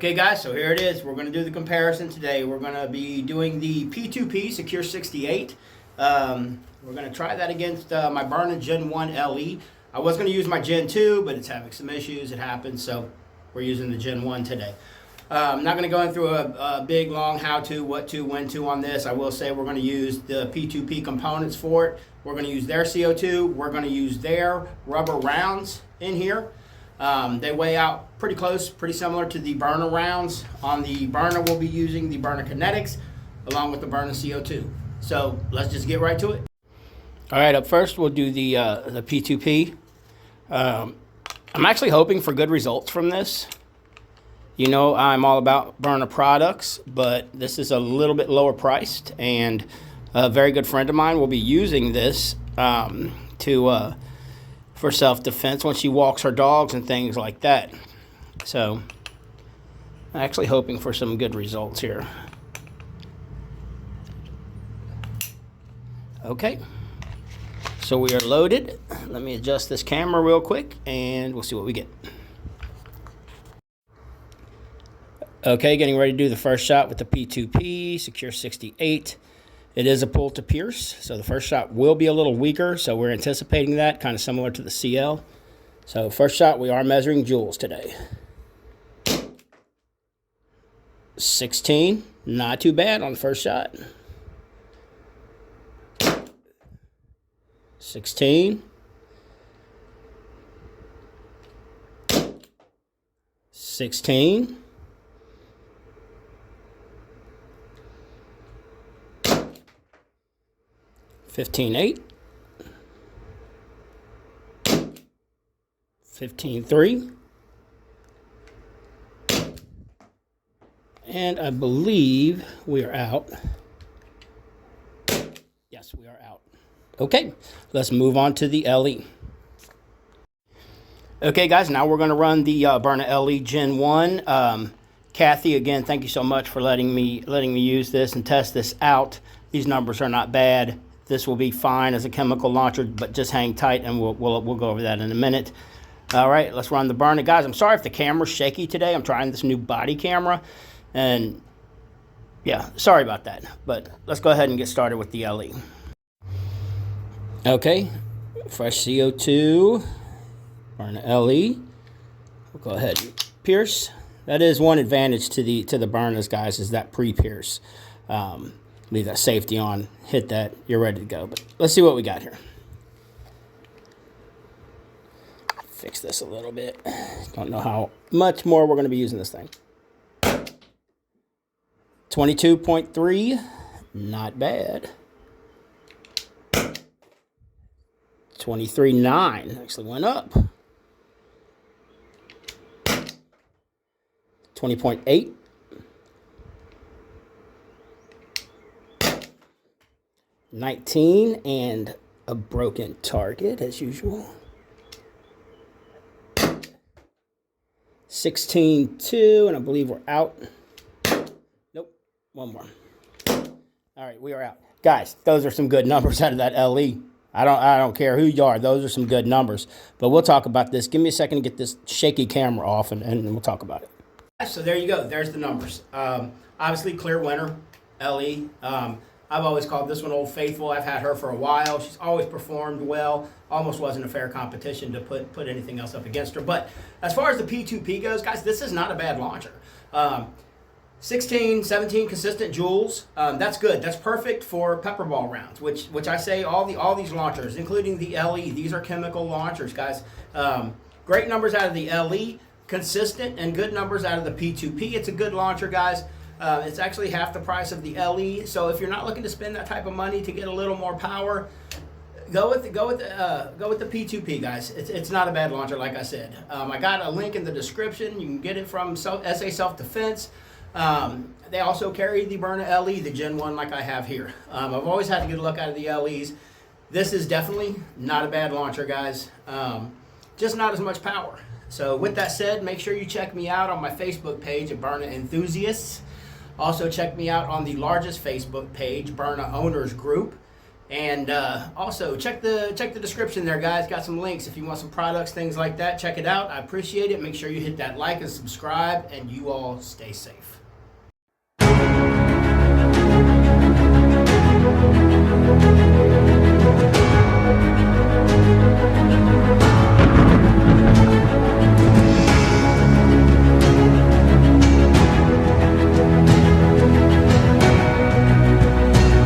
Okay guys, so here it is. We're going to do the comparison today. We're going to be doing the P2P Secure 68. We're going to try that against my Byrna Gen 1 LE. I was going to use my Gen 2, but it's having some issues. It happens, so we're using the Gen 1 today. I'm not going to go through a big, long how-to, what to, when to on this. I will say we're going to use the P2P components for it. We're going to use their CO2. We're going to use their rubber rounds in here. They weigh out pretty close, pretty similar to the Beyrna rounds. On the Beyrna, we'll be using the Beyrna Kinetics along with the Beyrna CO2. So let's just get right to it. All right, up first we'll do the P2P. I'm actually hoping for good results from this. You know, I'm all about Beyrna products, but this is a little bit lower priced, and a very good friend of mine will be using this for self-defense when she walks her dogs and things like that. So I'm actually hoping for some good results here. Okay, so we are loaded. Let me adjust this camera real quick and we'll see what we get. Okay, getting ready to do the first shot with the P2P Secure 68. It is a pull to pierce, so the first shot will be a little weaker, so we're anticipating that, kind of similar to the CL. So first shot, we are measuring joules today. 16, not too bad on the first shot. 16. 16. 15.8, 15.3, and I believe we are out. Yes, we are out. Okay, let's move on to the LE. Okay, guys, now we're going to run the Byrna LE Gen 1. Kathy, again, thank you so much for letting me use this and test this out. These numbers are not bad. This will be fine as a chemical launcher, but just hang tight, and we'll go over that in a minute. All right, let's run the Beyrna. Guys, I'm sorry if the camera's shaky today. I'm trying this new body camera, and yeah, sorry about that. But let's go ahead and get started with the LE. Okay, fresh CO2, Byrna LE. We'll go ahead and pierce. That is one advantage to the Byrnas, guys, is that pre-pierce. Leave that safety on, hit that, you're ready to go. But let's see what we got here. Fix this a little bit. Don't know how much more we're going to be using this thing. 22.3, not bad. 23.9, actually went up. 20.8. 19 and a broken target as usual. 16.2, and I believe we're out. Nope, one more. All right, we are out. Guys, those are some good numbers out of that LE. I don't care who you are. Those are some good numbers. But we'll talk about this. Give me a second to get this shaky camera off, and we'll talk about it. So there you go. There's the numbers. Obviously, clear winner, LE. I've always called this one Old Faithful. I've had her for a while. She's always performed well. Almost wasn't a fair competition to put anything else up against her. But as far as the P2P goes, guys, this is not a bad launcher. 16, 17 consistent joules. That's good. That's perfect for pepper ball rounds, which I say all these launchers, including the LE, these are chemical launchers, guys. Great numbers out of the LE, consistent and good numbers out of the P2P. It's a good launcher, guys. It's actually half the price of the LE, so if you're not looking to spend that type of money to get a little more power, go with the P2P, guys. It's not a bad launcher, like I said. I got a link in the description. You can get it from SA Self-Defense. They also carry the Byrna LE, the Gen 1, like I have here. I've always had a good look out of the LEs. This is definitely not a bad launcher, guys. Just not as much power. So with that said, make sure you check me out on my Facebook page at Byrna Enthusiasts. Also check me out on the largest Facebook page, Byrna Owners Group. And also check the description there, guys. Got some links if you want some products, things like that. Check it out. I appreciate it. Make sure you hit that like and subscribe, and you all stay safe.